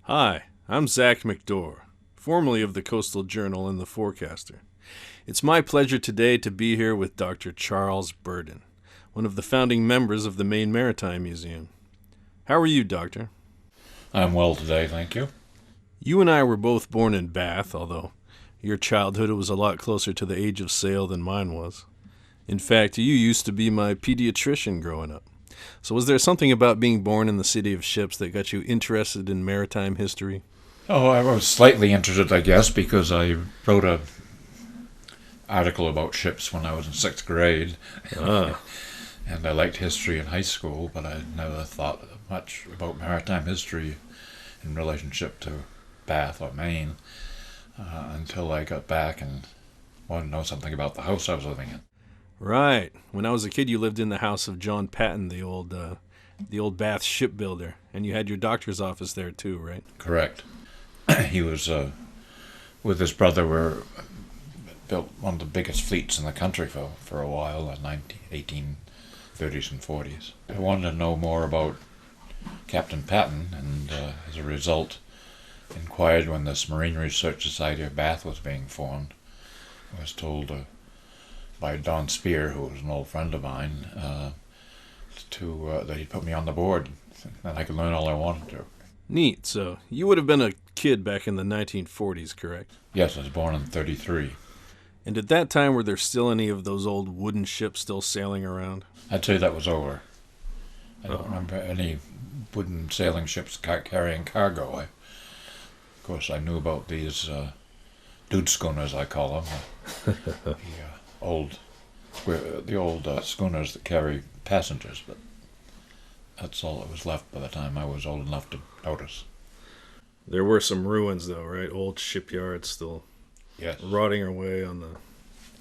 Hi, I'm Zach McDore, formerly of the Coastal Journal and the Forecaster. It's my pleasure today to be here with Dr. Charles Burden, one of the founding members of the Maine Maritime Museum. How are you, Doctor? I'm well today, thank you. You and I were both born in Bath, although your childhood was a lot closer to the age of sail than mine was. In fact, you used to be my pediatrician growing up. So was there something about being born in the city of ships that got you interested in maritime history? Oh, I was slightly interested, I guess, because I wrote a article about ships when I was in sixth grade. Ah, And I liked history in high school, but I never thought much about maritime history in relationship to Bath or Maine until I got back and wanted to know something about the house I was living in. right. When I was a kid, you lived in the house of John Patton, the old Bath shipbuilder, and you had your doctor's office there too, right? Correct. He was, with his brother, built one of the biggest fleets in the country for a while in the 1830s and 40s. I wanted to know more about Captain Patton, and as a result, inquired when this Marine Research Society of Bath was being formed. I was told by Don Spear, who was an old friend of mine, that he'd put me on the board, and I could learn all I wanted to. Neat. So you would have been a kid back in the 1940s, correct? Yes, I was born in 1933. And at that time, were there still any of those old wooden ships still sailing around? I'd say that was over. I don't Oh. remember any wooden sailing ships carrying cargo. Of course, I knew about these dude schooners, I call them, the old schooners that carry passengers, but that's all that was left by the time I was old enough to notice. There were some ruins, though, right? Old shipyards still Yes. rotting away on the...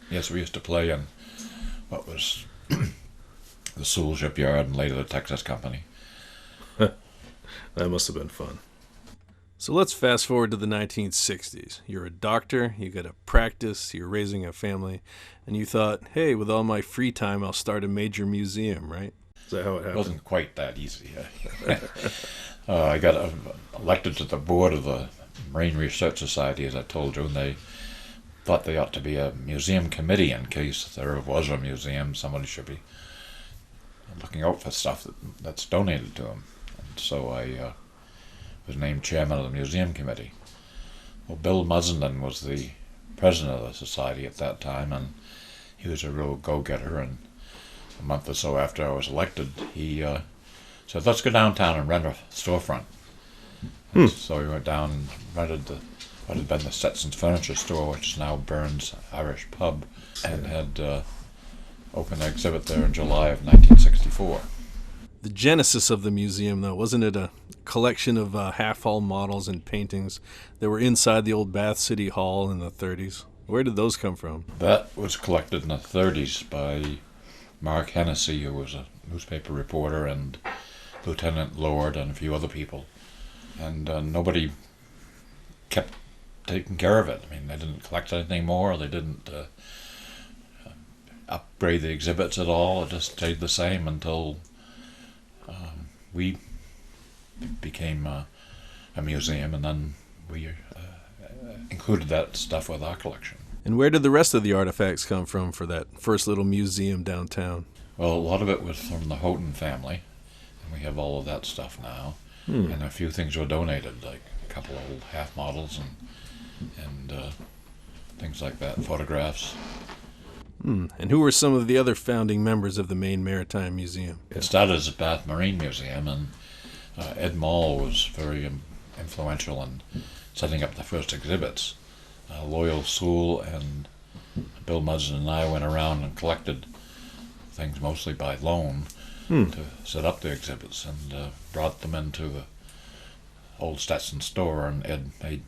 Yes, we used to play in what was the Sewell shipyard and later the Texas Company. That must have been fun. So let's fast forward to the 1960s. You're a doctor, you got a practice, you're raising a family, and you thought, hey, with all my free time, I'll start a major museum, right? Is that how it It happened? wasn't quite that easy. I got elected to the board of the Marine Research Society, as I told you, and they thought there ought to be a museum committee in case there was a museum. Somebody should be looking out for stuff that's donated to them. And so I was named chairman of the museum committee. Well, Bill Muzzenden was the president of the society at that time, and he was a real go-getter. And a month or so after I was elected, he said, let's go downtown and rent a storefront. And so we went down and rented what had been the Stetson's Furniture Store, which is now Burns Irish Pub, and had opened an exhibit there in July of 1964. The genesis of the museum, though, wasn't it a collection of half-hull models and paintings that were inside the old Bath City Hall in the 30s? Where did those come from? That was collected in the 30s by Mark Hennessy, who was a newspaper reporter, and Lieutenant Lord, and a few other people. And nobody kept taking care of it. I mean, they didn't collect anything more. They didn't upgrade the exhibits at all. It just stayed the same until we became a museum, and then we included that stuff with our collection. And where did the rest of the artifacts come from for that first little museum downtown? Well, a lot of it was from the Houghton family, and we have all of that stuff now. And a few things were donated, like a couple of old half models and things like that, photographs. And who were some of the other founding members of the Maine Maritime Museum? It started as a Bath Marine Museum, and Ed Mall was very influential in setting up the first exhibits. Loyal Sewell and Bill Muzzin and I went around and collected things mostly by loan to set up the exhibits, and brought them into the old Stetson store, and Ed made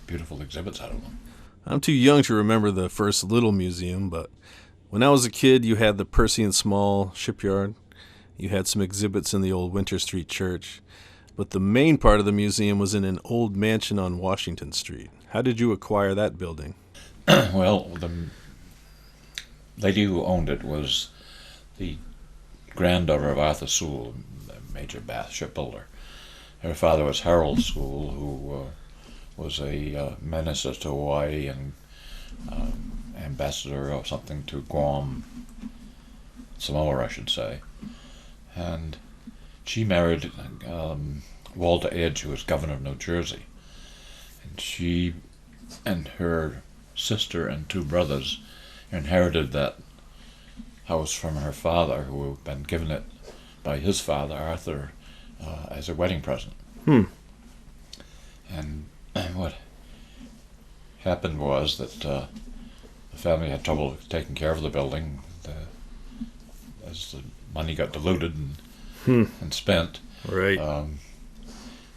beautiful exhibits out of them. I'm too young to remember the first little museum, but when I was a kid, you had the Percy and Small shipyard. You had some exhibits in the old Winter Street Church. But the main part of the museum was in an old mansion on Washington Street. How did you acquire that building? Well, the lady who owned it was the granddaughter of Arthur Sewell, a major Bath shipbuilder. her father was Harold School, who was a minister to Hawaii and ambassador or something to Guam, Samoa, I should say. And she married Walter Edge, who was governor of New Jersey. And she and her sister and two brothers inherited that house from her father, who had been given it by his father, Arthur, as a wedding present. And what happened was that the family had trouble taking care of the building as the money got diluted and spent. Right.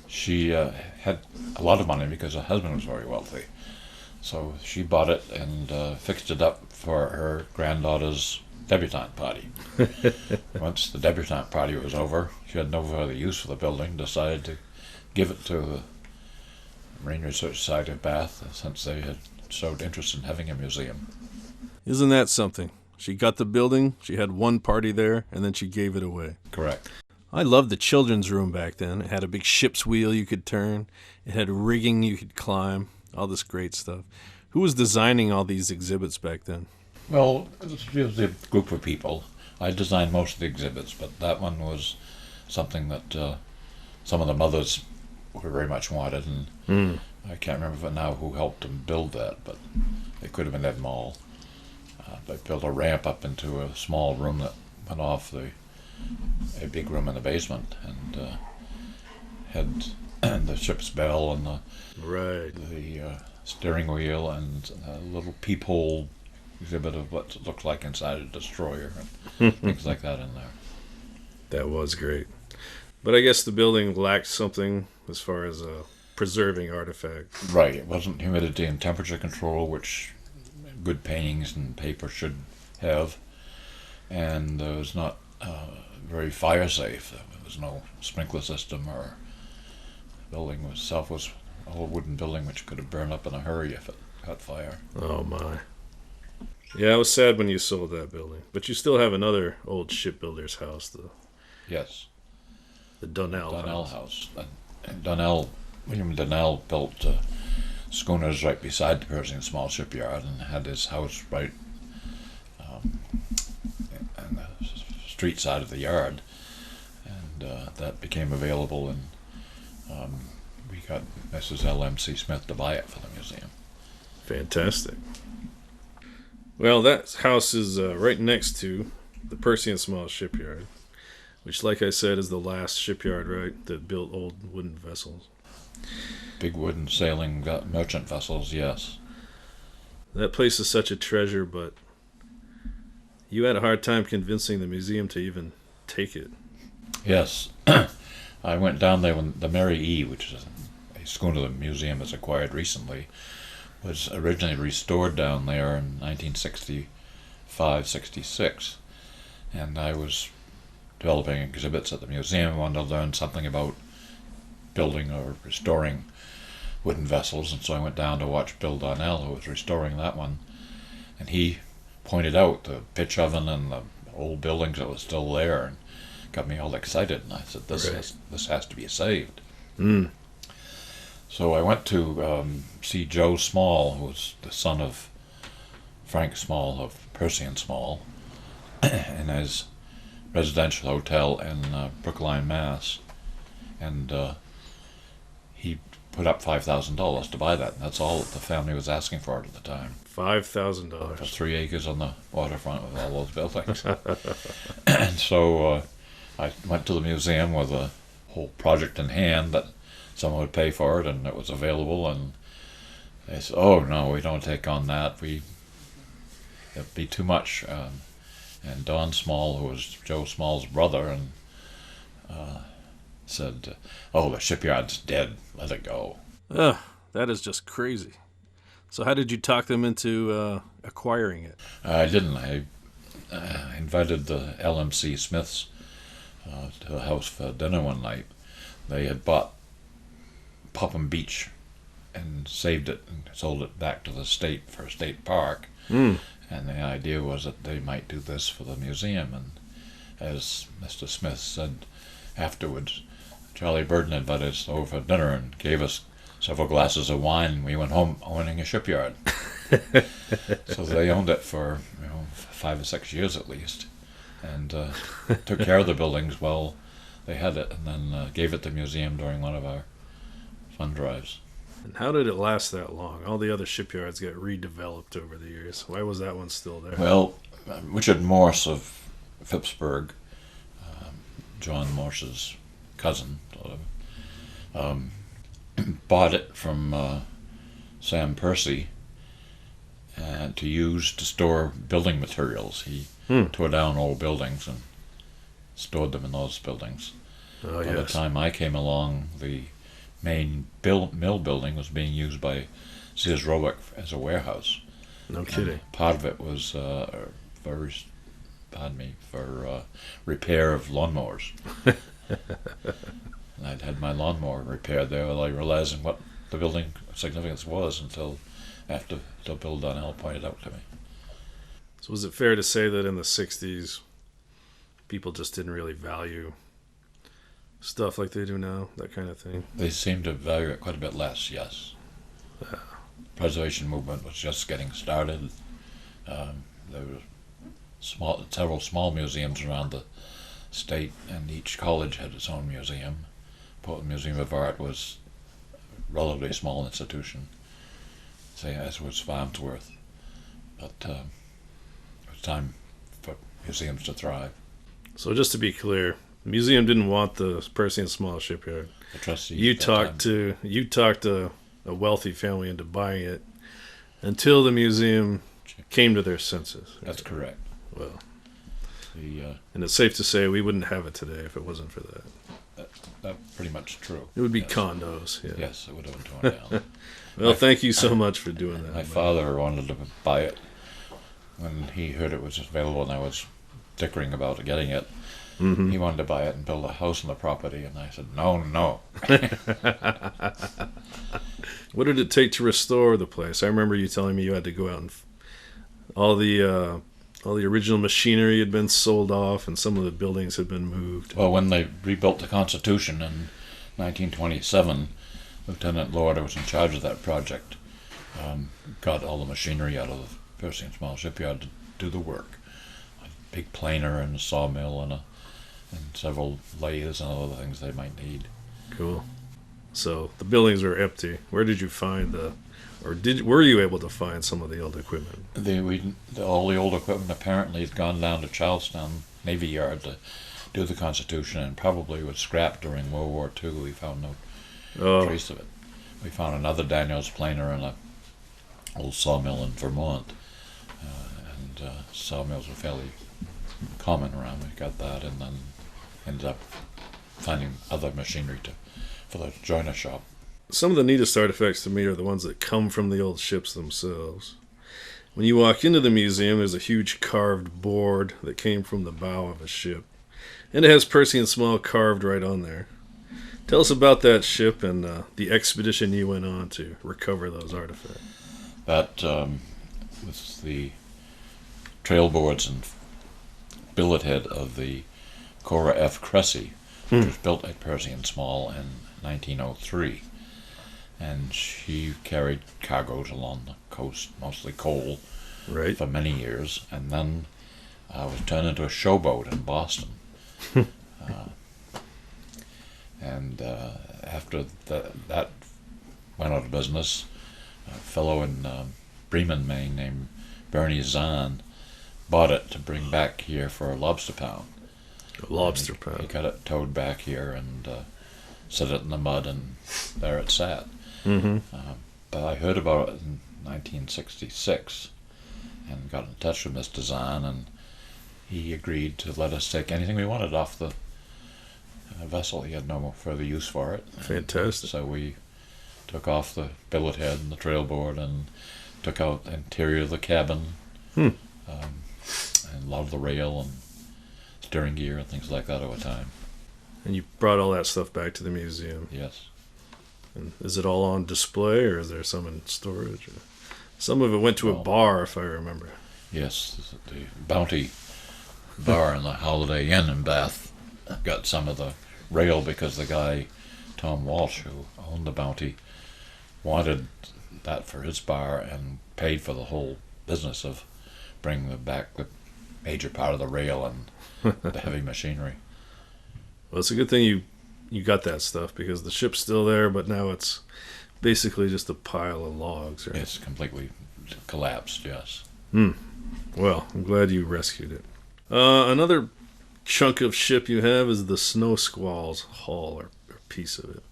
She had a lot of money because her husband was very wealthy. So she bought it and fixed it up for her granddaughter's debutante party. Once the debutante party was over, she had no further use for the building, decided to give it to the Marine Research Society of Bath, since they had showed interest in having a museum. Isn't that something? She got the building, she had one party there, and then she gave it away. Correct. I loved the children's room back then. It had a big ship's wheel you could turn. It had rigging you could climb. All this great stuff. Who was designing all these exhibits back then? Well, it was a group of people. I designed most of the exhibits, but that one was something that some of the mothers were very much wanted, and I can't remember now who helped them build that, but it could have been Ed Mall. They built a ramp up into a small room that went off a big room in the basement, and had the ship's bell and the steering wheel and a little peephole exhibit of what it looked like inside a destroyer and things like that in there. That was great. But I guess the building lacked something as far as preserving artifacts. Right. It wasn't humidity and temperature control, which good paintings and paper should have, and it was not very fire safe. There was no sprinkler system, or the building itself was a whole wooden building which could have burned up in a hurry if it caught fire. Oh my. Yeah, I was sad when you sold that building. But you still have another old shipbuilder's house, Yes. The Donnell House. And William Donnell built schooners right beside the Pershing Small Shipyard and had his house right on the street side of the yard. And that became available, and we got Mrs. L.M.C. Smith to buy it for the museum. Fantastic. Well, that house is right next to the Percy and Small Shipyard, which, like I said, is the last shipyard, right, that built old wooden vessels. Big wooden sailing merchant vessels, yes. That place is such a treasure, but you had a hard time convincing the museum to even take it. Yes. I went down there when the Mary E., which is a schooner the museum has acquired recently, was originally restored down there in 1965-66. And I was developing exhibits at the museum. I wanted to learn something about building or restoring wooden vessels, and so I went down to watch Bill Donnell, who was restoring that one, and he pointed out the pitch oven and the old buildings that was still there, and got me all excited, and I said, this has to be saved. So I went to see Joe Small, who was the son of Frank Small of Percy and Small, in his residential hotel in Brookline, Mass. And he put up $5,000 to buy that, and that's all that the family was asking for it at the time. $5,000. For 3 acres on the waterfront with all those buildings. And so I went to the museum with a whole project in hand that someone would pay for it, and it was available, and they said, oh no, we don't take on that, it'd be too much. And Don Small, who was Joe Small's brother, and said, oh, the shipyard's dead, let it go. Ugh, that is just crazy. So how did you talk them into acquiring it? I didn't. I invited the LMC Smiths to the house for dinner one night. They had bought Popham Beach and saved it and sold it back to the state for a state park. And the idea was that they might do this for the museum. And as Mr. Smith said afterwards, Charlie Burton invited us over for dinner and gave us several glasses of wine, and we went home owning a shipyard. So they owned it for 5 or 6 years at least, and took care of the buildings while they had it, and then gave it to the museum during one of our fund drives. And how did it last that long? All the other shipyards got redeveloped over the years. Why was that one still there? Well, Richard Morse of Phippsburg, John Morse's cousin, sort of, bought it from Sam Percy to use to store building materials. He tore down old buildings and stored them in those buildings. Oh, By the yes. time I came along, the main mill building was being used by Sears Roebuck as a warehouse. No kidding. And part of it was for repair of lawnmowers. And I'd had my lawnmower repaired there without realizing what the building significance was until Bill Donnell pointed out to me. So was it fair to say that in the 60s, people just didn't really value stuff like they do now, that kind of thing? They seemed to value it quite a bit less, yes. Yeah. Preservation movement was just getting started. There were several small museums around the state, and each college had its own museum. Portland Museum of Art was a relatively small institution, say as was Farnsworth. But it was time for museums to thrive. So just to be clear, the museum didn't want the Percy and Small shipyard. The trustees You at that talked to a wealthy family into buying it until the museum came to their senses. That's correct. Well, The and it's safe to say we wouldn't have it today if it wasn't for that. That's pretty much true. It would be Yes. condos. Yeah. Yes, it would have been torn down. Well, thank you so much for doing that. My man. father wanted to buy it when he heard it was available, and I was dickering about getting it. Mhm. He wanted to buy it and build a house on the property, and I said, no. What did it take to restore the place? I remember you telling me you had to go out and all the original machinery had been sold off, and some of the buildings had been moved. Well, when they rebuilt the Constitution in 1927, Lieutenant Lord, who was in charge of that project, got all the machinery out of the Percy and Small shipyard to do the work. A big planer and a sawmill and several lathes and other things they might need. Cool. So the buildings were empty. Where did you find were you able to find some of the old equipment? All the old equipment apparently has gone down to Charlestown Navy Yard to do the Constitution, and probably was scrapped during World War II. We found no trace of it. We found another Daniels planer in a old sawmill in Vermont, and sawmills were fairly common around. We got that, and then ended up finding other machinery for the joiner shop. Some of the neatest artifacts to me are the ones that come from the old ships themselves. When you walk into the museum, there's a huge carved board that came from the bow of a ship, and it has Percy and Small carved right on there. Tell us about that ship and the expedition you went on to recover those artifacts. That was the trail boards and billet head of the Cora F. Cressy, which was built at Percy and Small in 1903. And she carried cargoes along the coast, mostly coal, Right. for many years, and then was turned into a showboat in Boston. And after that went out of business, a fellow in Bremen, Maine, named Bernie Zahn, bought it to bring back here for a lobster pound. A lobster He pound. got it towed back here and set it in the mud, and there it sat. Mm-hmm. But I heard about it in 1966 and got in touch with Mr. Zahn, and he agreed to let us take anything we wanted off the vessel. He had no further use for it. Fantastic. So we took off the billet head and the trail board and took out the interior of the cabin, and a lot of the rail and steering gear and things like that over time. And you brought all that stuff back to the museum. Yes. And is it all on display, or is there some in storage? Some of it went to a Well, bar, if I remember. Yes, the Bounty Bar in the Holiday Inn in Bath got some of the rail because the guy, Tom Walsh, who owned the Bounty, wanted that for his bar and paid for the whole business of bringing back the major part of the rail and the heavy machinery. Well, it's a good thing you got that stuff, because the ship's still there, but now it's basically just a pile of logs, right? It's completely collapsed, yes. Well, I'm glad you rescued it. Another chunk of ship you have is the Snow Squall's hull, or piece of it.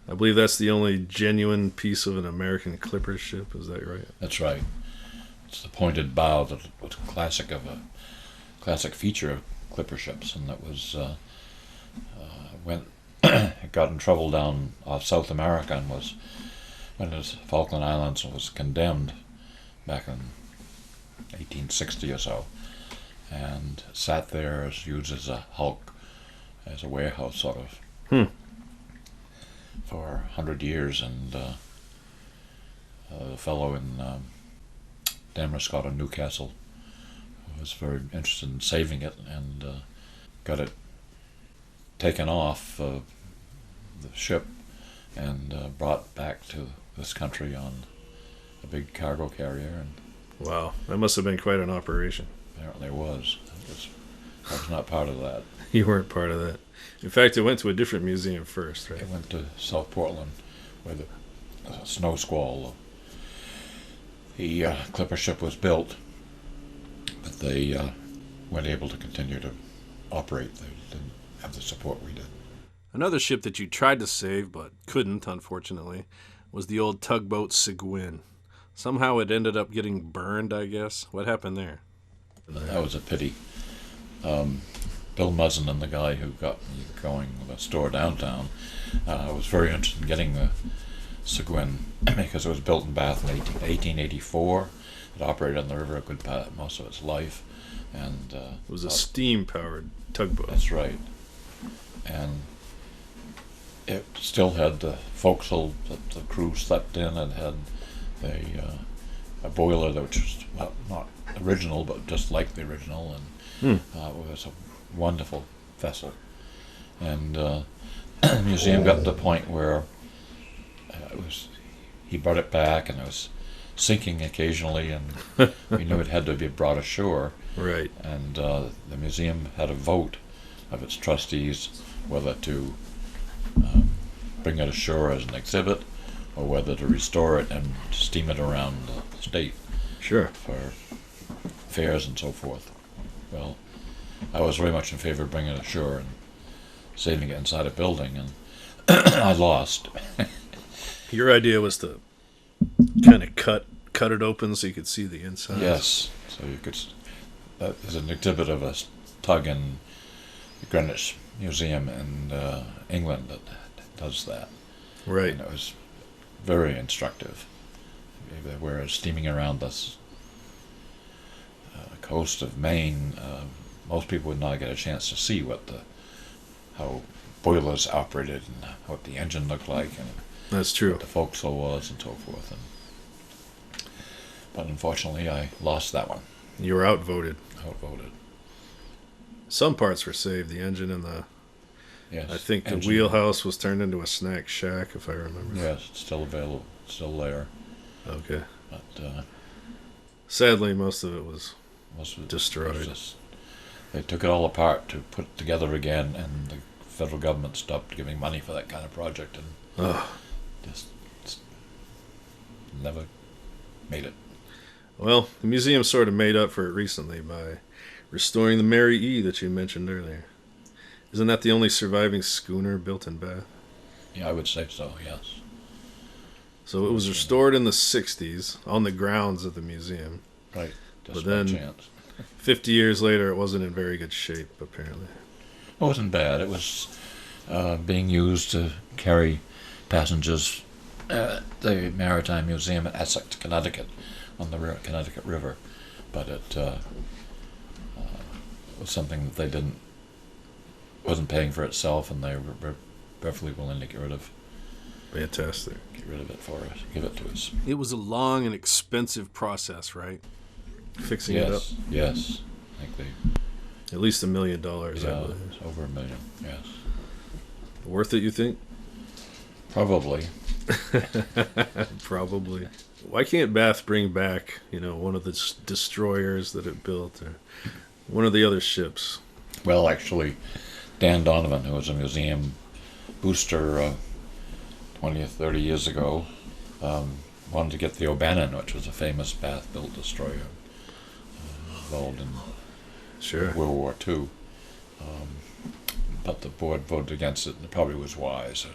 I believe that's the only genuine piece of an American clipper ship. Is that right? That's right. It's the pointed bow that was a classic feature of clipper ships, and that was when it got in trouble down off South America and was when the Falkland Islands was condemned back in 1860 or so, and sat there as used as a hulk, as a warehouse sort of, for 100 years, and a fellow in Damascus in Newcastle was very interested in saving it, and got it taken off the ship and brought back to this country on a big cargo carrier. And wow, that must have been quite an operation. apparently it was. I was not part of that. You weren't part of that. In fact, it went to a different museum first, right? It went to South Portland, where the Snow Squall, the clipper ship was built, but they weren't able to continue to operate. They didn't have the support we did. Another ship that you tried to save but couldn't, unfortunately, was the old tugboat Seguin. Somehow it ended up getting burned, I guess. What happened there? That was a pity. Bill Muzzin, and the guy who got me going with a store downtown, was very interested in getting the Seguin because it was built in Bath in 1884. It operated on the river a good part, most of its life, and It was a steam-powered tugboat. that's right. And it still had the forecastle that the crew slept in, and had a boiler that was not original, but just like the original, and it was a wonderful vessel. And the museum got to the point where he brought it back, and it was sinking occasionally, and we knew it had to be brought ashore. Right. And the museum had a vote of its trustees whether to bring it ashore as an exhibit, or whether to restore it and steam it around the state. Sure. For fairs and so forth. Well, I was very much in favor of bringing it ashore and saving it inside a building, and I lost. Your idea was to kind of cut it open so you could see the inside. Yes, so you could. There's an exhibit of a tug in the Greenwich Museum in England that does that. Right. And it was very instructive. Whereas steaming around this coast of Maine, most people would not get a chance to see how boilers operated and what the engine looked like, and That's true. what the forecastle was, and so forth. But unfortunately, I lost that one. You were outvoted. Outvoted. Some parts were saved. The engine and the... Yes. I think the engine. wheelhouse was turned into a snack shack, if I remember. Yes, it's still available. It's still there. Okay. But Sadly, most of it was most of it destroyed. was just, they took it all apart to put it together again, and the federal government stopped giving money for that kind of project, and just never made it. Well, the museum sort of made up for it recently by restoring the Mary E. that you mentioned earlier. Isn't that the only surviving schooner built in Bath? Yeah, I would say so, yes. So it was restored in the 60s on the grounds of the museum. Right. Just But by then- chance. 50 years later, it wasn't in very good shape, apparently. It wasn't bad. It was being used to carry passengers at the Maritime Museum in Essex, Connecticut, on the Connecticut River. But it was something that they wasn't paying for itself, and they were perfectly willing to get rid of Fantastic. it for us, give it to us. It was a long and expensive process, right? Fixing it up. Yes. I think they, At least $1 million, I yeah, believe. it's over $1 million, yes. Worth it, you think? Probably. Probably. Why can't Bath bring back, one of the destroyers that it built, or one of the other ships? Well, actually, Dan Donovan, who was a museum booster 20 or 30 years ago, wanted to get the O'Bannon, which was a famous Bath-built destroyer involved in Sure. World War II. But the board voted against it, and it probably was wise.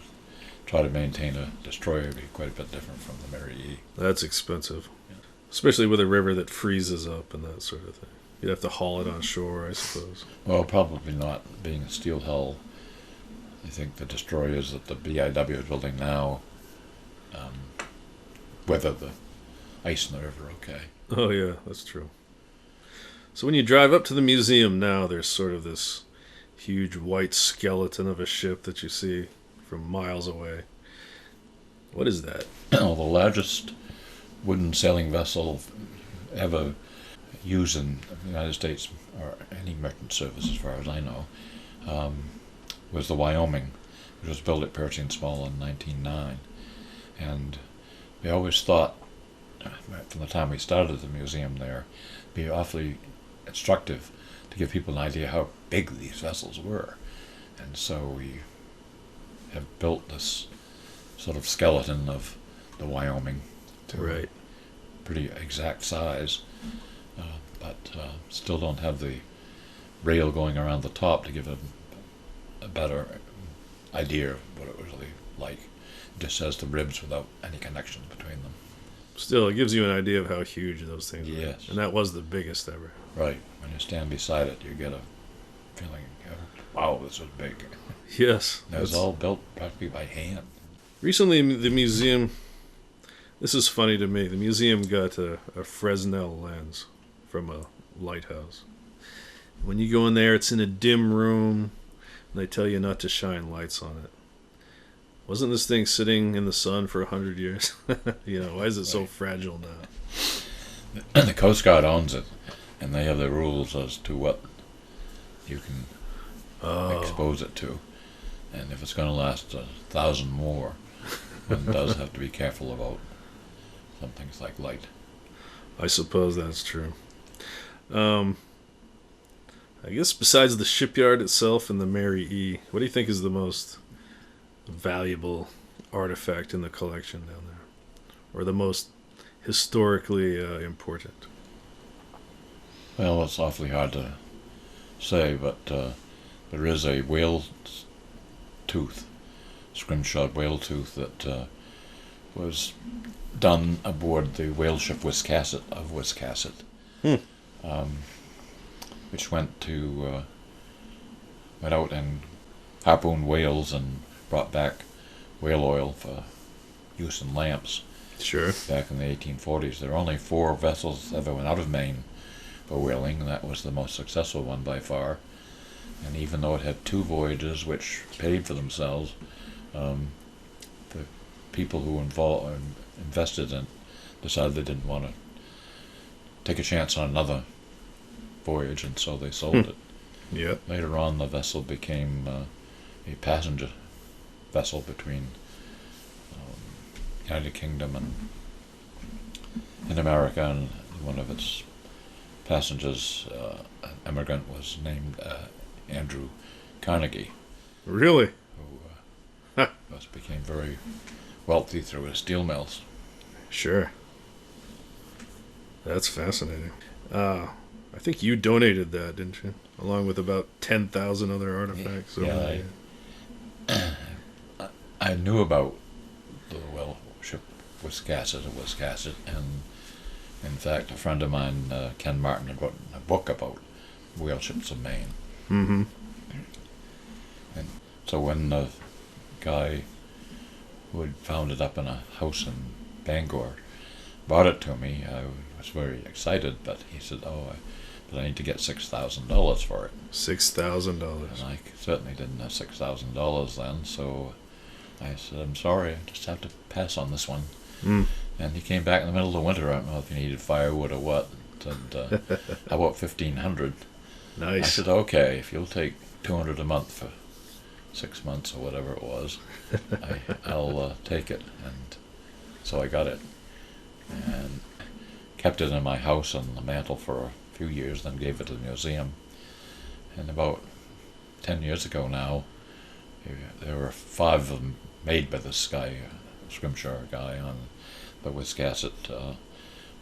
Try to maintain a destroyer would be quite a bit different from the Mary E. That's expensive. Yeah. Especially with a river that freezes up and that sort of thing. You'd have to haul it on shore, I suppose. Well, probably not, being a steel hull. I think the destroyers that the BIW is building now weather the ice in the river okay. Oh, yeah, that's true. So when you drive up to the museum now, there's sort of this huge white skeleton of a ship that you see from miles away. What is that? The largest wooden sailing vessel ever used in the United States, or any merchant service as far as I know, was the Wyoming, which was built at Percy and Small in 1909. And we always thought, from the time we started the museum there, it'd be awfully instructive to give people an idea how big these vessels were. And so we have built this sort of skeleton of the Wyoming to a pretty exact size, but still don't have the rail going around the top to give a better idea of what it was really like. It just has the ribs without any connection between them. Still, it gives you an idea of how huge those things Yes. are. And that was the biggest ever. Right. When you stand beside it, you get a feeling, wow, this is big. Yes. It was all built practically by hand. Recently, the museum, this is funny to me, the museum got a Fresnel lens from a lighthouse. When you go in there, it's in a dim room, and they tell you not to shine lights on it. Wasn't this thing sitting in the sun for 100 years? Why is it so fragile now? And the Coast Guard owns it, and they have the rules as to what you can expose it to. And if it's going to last 1,000 more, one does have to be careful about some things like light. I suppose that's true. I guess besides the shipyard itself and the Mary E., what do you think is the most valuable artifact in the collection down there? Or the most historically important? Well, it's awfully hard to say, but there is a whale tooth, scrimshawed whale tooth that was done aboard the whale ship Wiscasset of Wiscasset, which went out and harpooned whales and brought back whale oil for use in lamps. Sure. Back in the 1840s. There were only 4 vessels ever went out of Maine for whaling, and that was the most successful one by far. And even though it had 2 voyages which paid for themselves, the people who invested in it decided they didn't want to take a chance on another voyage, and so they sold it. Yep. Later on, the vessel became a passenger vessel between United Kingdom and America, and one of its passengers, an immigrant, was named Andrew Carnegie. Really? Who became very wealthy through his steel mills. Sure. That's fascinating. I think you donated that, didn't you? Along with about 10,000 other artifacts. Yeah, I knew about the whale ship Wiscasset, and in fact, a friend of mine, Ken Martin, had written a book about whale ships of Maine. Mm-hmm. And so when the guy who had found it up in a house in Bangor brought it to me, I was very excited, but he said, but I need to get $6,000 for it. $6,000. And I certainly didn't have $6,000 then, so I said, I'm sorry, I just have to pass on this one. Mm. And he came back in the middle of the winter. I don't know if he needed firewood or what. And how about $1,500? Nice. I said, okay, if you'll take $200 a month for 6 months or whatever it was, I'll take it. And so I got it and kept it in my house on the mantle for a few years, then gave it to the museum. And about 10 years ago now, there were 5 of them made by this guy, Scrimshaw guy, on the Wiscasset.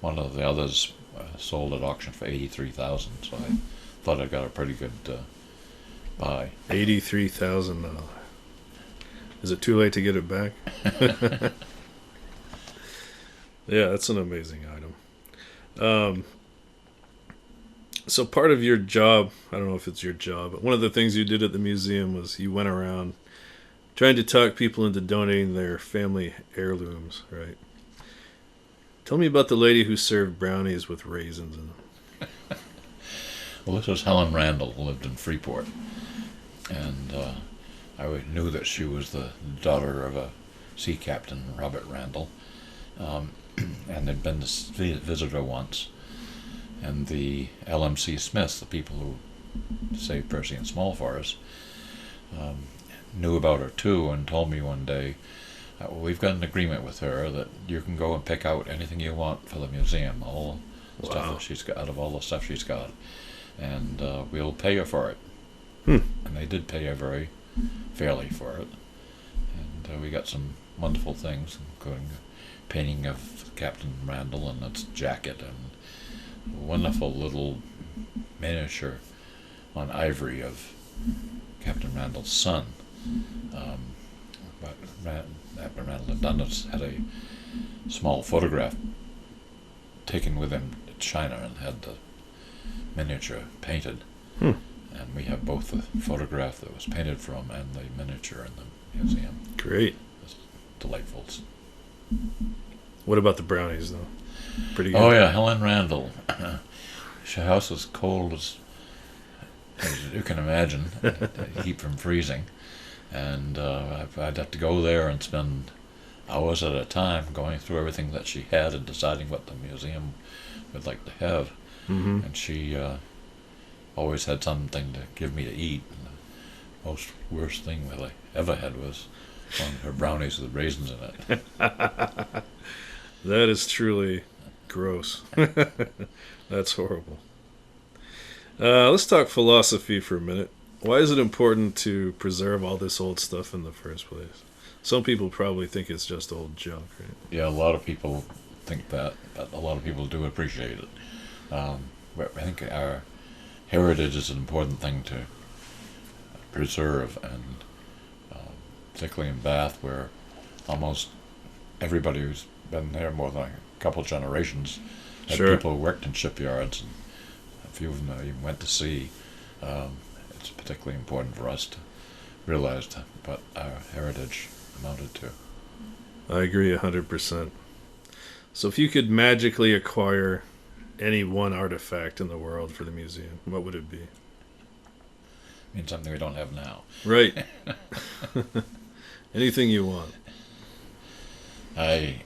One of the others sold at auction for $83,000, so I thought I got a pretty good buy. $83,000. Is it too late to get it back? Yeah, that's an amazing item. So part of your job, I don't know if it's your job, but one of the things you did at the museum was you went around trying to talk people into donating their family heirlooms, right? Tell me about the lady who served brownies with raisins in them. Well, this was Helen Randall, who lived in Freeport. And I knew that she was the daughter of a sea captain, Robert Randall, and had been to visit her once. And the LMC Smiths, the people who saved Percy and Small for us, knew about her too, and told me one day, well, we've got an agreement with her that you can go and pick out anything you want for the museum, all the stuff that she's got, out of all the stuff she's got, and we'll pay her for it. And they did pay her very fairly for it, and we got some wonderful things, including a painting of Captain Randall and its jacket, and a wonderful little miniature on ivory of Captain Randall's son. But Captain Randall had done this, had a small photograph taken with him to China and had the miniature painted. And we have both the photograph that was painted from and the miniature in the museum. Great. It's delightful. What about the brownies, though? Pretty good. Oh, yeah, Helen Randall. Her house was cold as you can imagine, to keep from freezing. And I'd have to go there and spend hours at a time going through everything that she had and deciding what the museum would like to have. And she always had something to give me to eat. And the most worst thing that I ever had was one of her brownies with raisins in it. That is truly gross. That's horrible. Let's talk philosophy for a minute. Why is it important to preserve all this old stuff in the first place? Some people probably think it's just old junk, right? Yeah, a lot of people think that, but a lot of people do appreciate it. But I think our heritage is an important thing to preserve, and particularly in Bath, where almost everybody who's been there more than a couple generations had people who worked in shipyards, and a few of them even went to sea. It's particularly important for us to realize what our heritage amounted to. I agree 100%. So if you could magically acquire any one artifact in the world for the museum, what would it be? I mean, something we don't have now. Right. Anything you want. I'd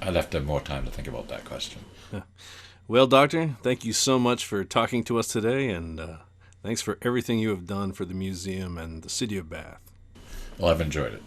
have to have more time to think about that question. Well, Doctor, thank you so much for talking to us today, and thanks for everything you have done for the museum and the city of Bath. Well, I've enjoyed it.